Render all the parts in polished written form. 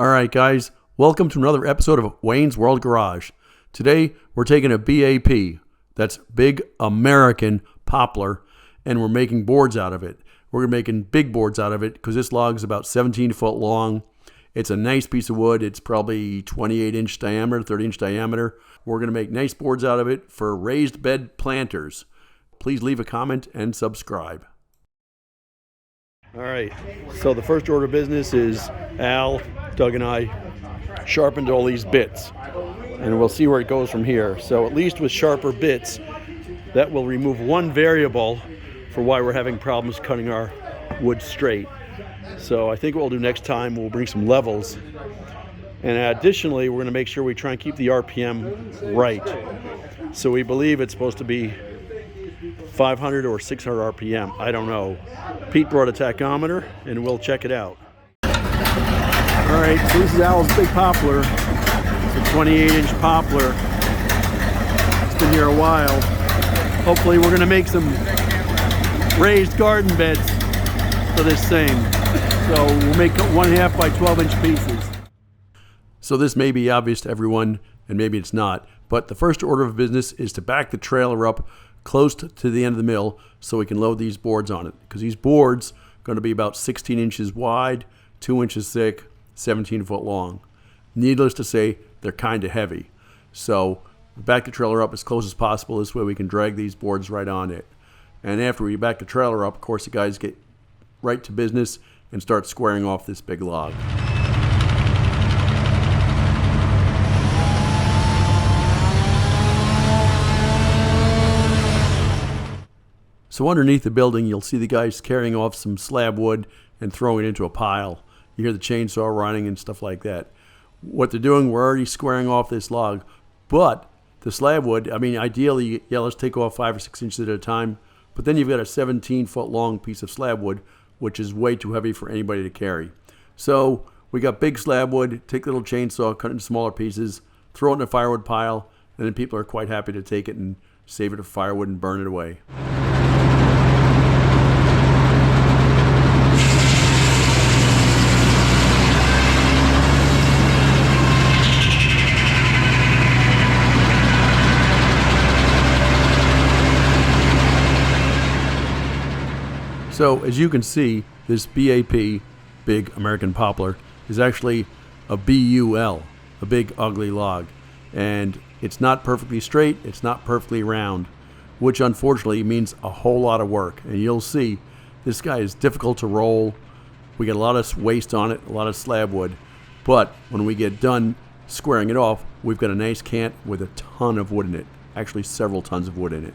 Alright guys, welcome to another episode of Wayne's World Garage. Today we're taking a BAP, that's Big American Poplar, and we're making boards out of it. We're making big boards out of it because this log is about 17 foot long. It's a nice piece of wood. It's probably 28 inch diameter, 30 inch diameter. We're going to make nice boards out of it for raised bed planters. Please leave a comment and subscribe. Alright, so the first order of business is Al, Doug, and I sharpened all these bits. And we'll see where it goes from here. So at least with sharper bits, that will remove one variable for why we're having problems cutting our wood straight. So I think what we'll do next time, we'll bring some levels. And additionally, we're going to make sure we try and keep the RPM right. So we believe it's supposed to be 500 or 600 RPM. I don't know. Pete brought a tachometer, and we'll check it out. All right, so this is Al's big poplar. It's a 28-inch poplar. It's been here a while. Hopefully we're going to make some raised garden beds for this thing. So we'll make 1/2 by 12-inch pieces. So this may be obvious to everyone, and maybe it's not, but the first order of business is to back the trailer up close to the end of the mill so we can load these boards on it. Because these boards are going to be about 16 inches wide, 2 inches thick, 17 foot long. Needless to say, they're kind of heavy. So back the trailer up as close as possible. This way we can drag these boards right on it. And after we back the trailer up, of course, the guys get right to business and start squaring off this big log. So underneath the building, you'll see the guys carrying off some slab wood and throwing it into a pile. You hear the chainsaw running and stuff like that. What they're doing, we're already squaring off this log, but the slab wood, I mean, ideally, yeah, let's take off 5 or 6 inches at a time, but then you've got a 17-foot long piece of slab wood, which is way too heavy for anybody to carry. So we got big slab wood, take the little chainsaw, cut it into smaller pieces, throw it in a firewood pile, and then people are quite happy to take it and save it for firewood and burn it away. So as you can see, this BAP, Big American Poplar, is actually a BUL, a big ugly log. And it's not perfectly straight, it's not perfectly round, which unfortunately means a whole lot of work. And you'll see, this guy is difficult to roll. We get a lot of waste on it, a lot of slab wood. But when we get done squaring it off, we've got a nice cant with a ton of wood in it. Actually several tons of wood in it.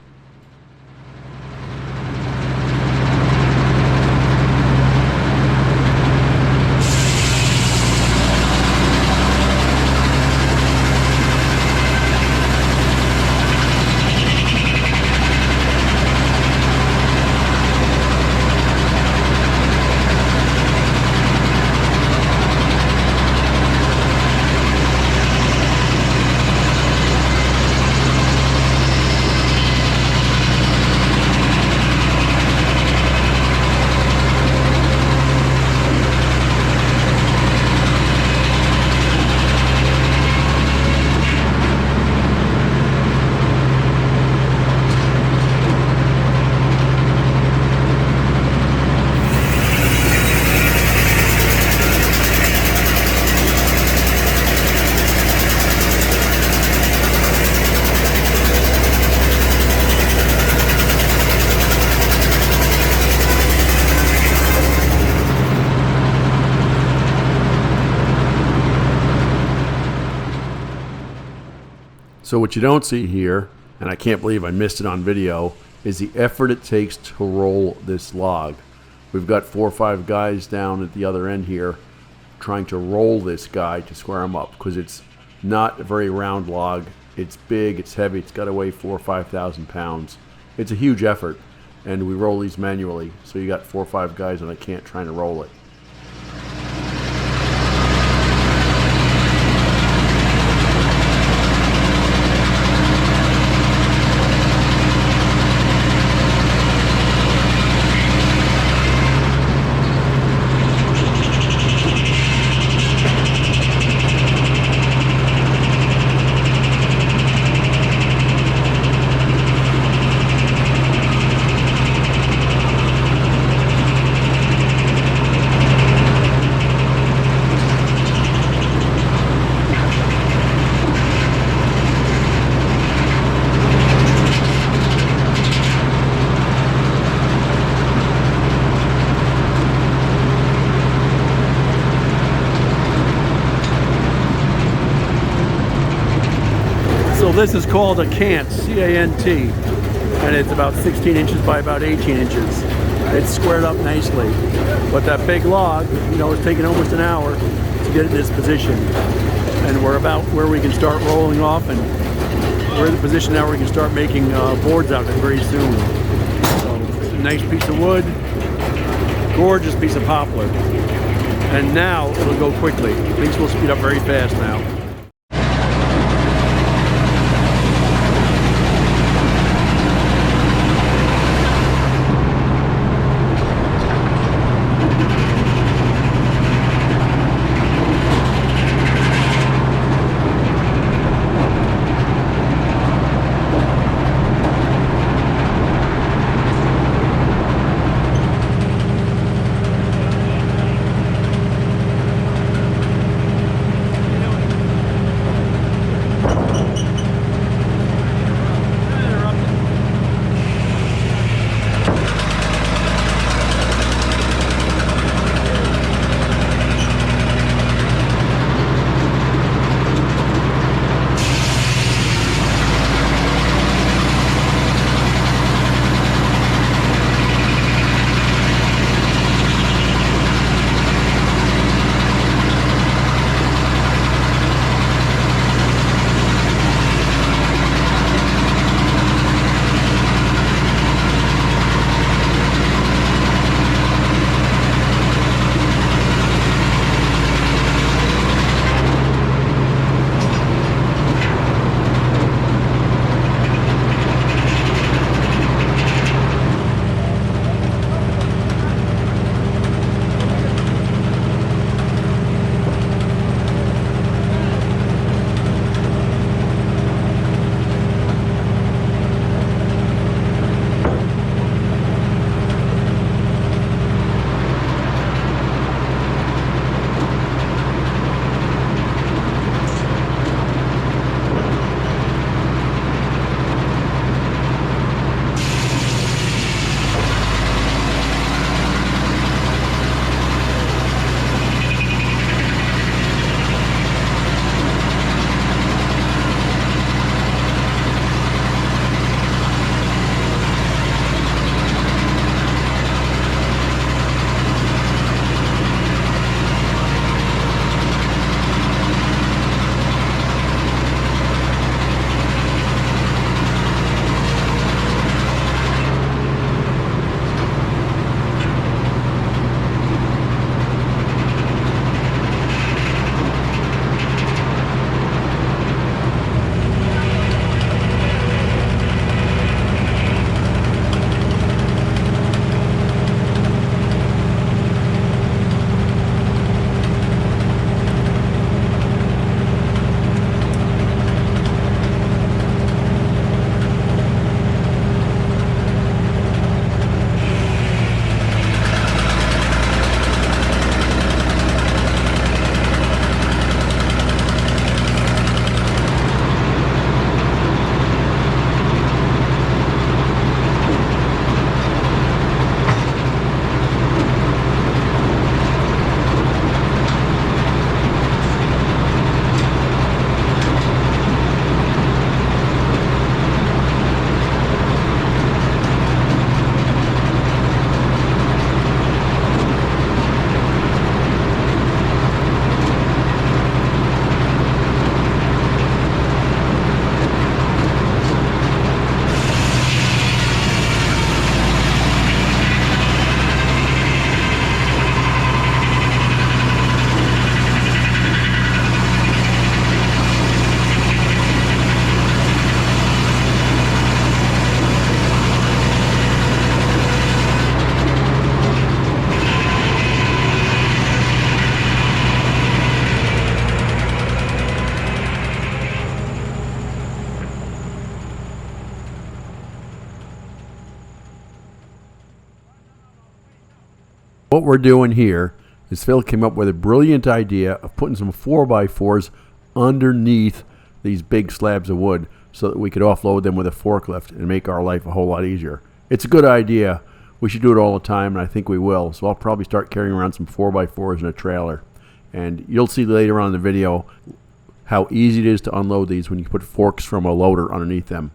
So what you don't see here, and I can't believe I missed it on video, is the effort it takes to roll this log. We've got 4 or 5 guys down at the other end here trying to roll this guy to square him up because it's not a very round log. It's big, it's heavy, it's got to weigh 4,000 or 5,000 pounds. It's a huge effort, and we roll these manually. So you got 4 or 5 guys on a cant trying to roll it. this is called a cant, C-A-N-T, and it's about 16 inches by about 18 inches. It's squared up nicely. But that big log, you know, is taking almost an hour to get in this position. And we're about where we can start rolling off, and we're in the position now where we can start making boards out of it very soon. So it's a nice piece of wood, gorgeous piece of poplar. And now it'll go quickly. Things will speed up very fast now. What we're doing here is Phil came up with a brilliant idea of putting some 4x4s underneath these big slabs of wood so that we could offload them with a forklift and make our life a whole lot easier. It's a good idea. We should do it all the time, and I think we will. So I'll probably start carrying around some 4x4s in a trailer. And you'll see later on in the video how easy it is to unload these when you put forks from a loader underneath them.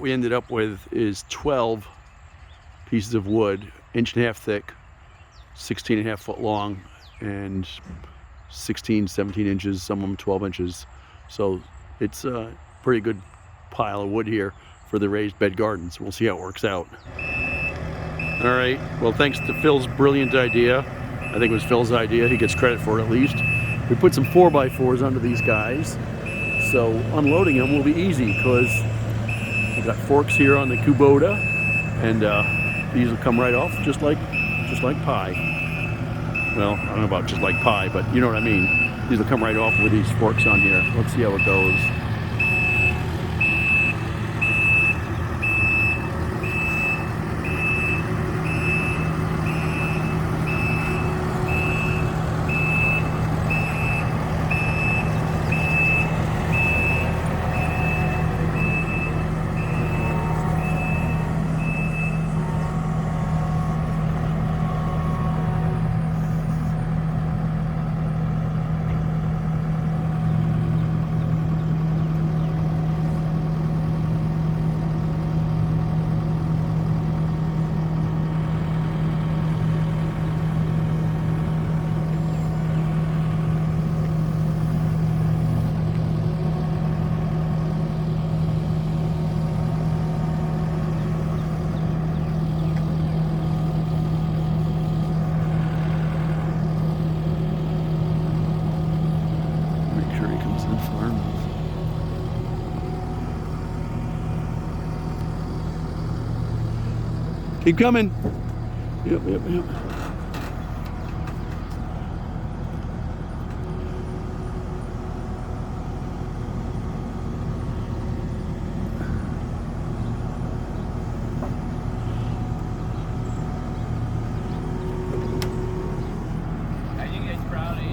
we ended up with is 12 pieces of wood, 1.5 inch thick, 16.5 foot long, and 16, 17 inches, some of them 12 inches. So it's a pretty good pile of wood here for the raised bed gardens. We'll see how it works out. All right, well, thanks to Phil's brilliant idea. I think it was Phil's idea, he gets credit for it at least. We put some 4x4s under these guys, so unloading them will be easy because I've got forks here on the Kubota, and these will come right off just like pie. Well, I don't know about just like pie, but you know what I mean. These will come right off with these forks on here. Let's see how it goes. Keep coming. Yep.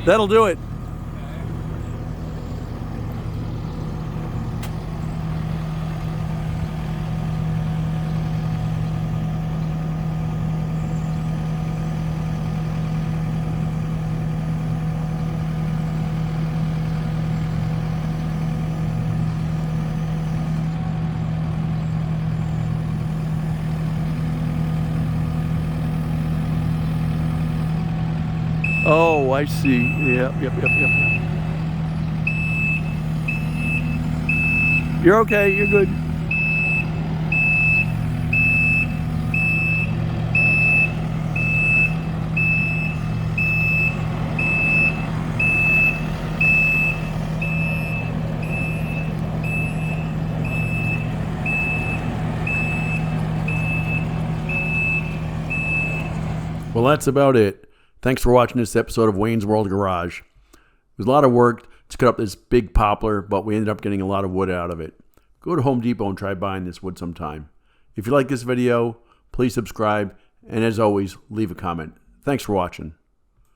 That'll do it. Oh, I see. Yep. You're okay, you're good. Well, that's about it. Thanks for watching this episode of Wayne's World Garage. It was a lot of work to cut up this big poplar, but we ended up getting a lot of wood out of it. Go to Home Depot and try buying this wood sometime. If you like this video, please subscribe, and as always, leave a comment. Thanks for watching.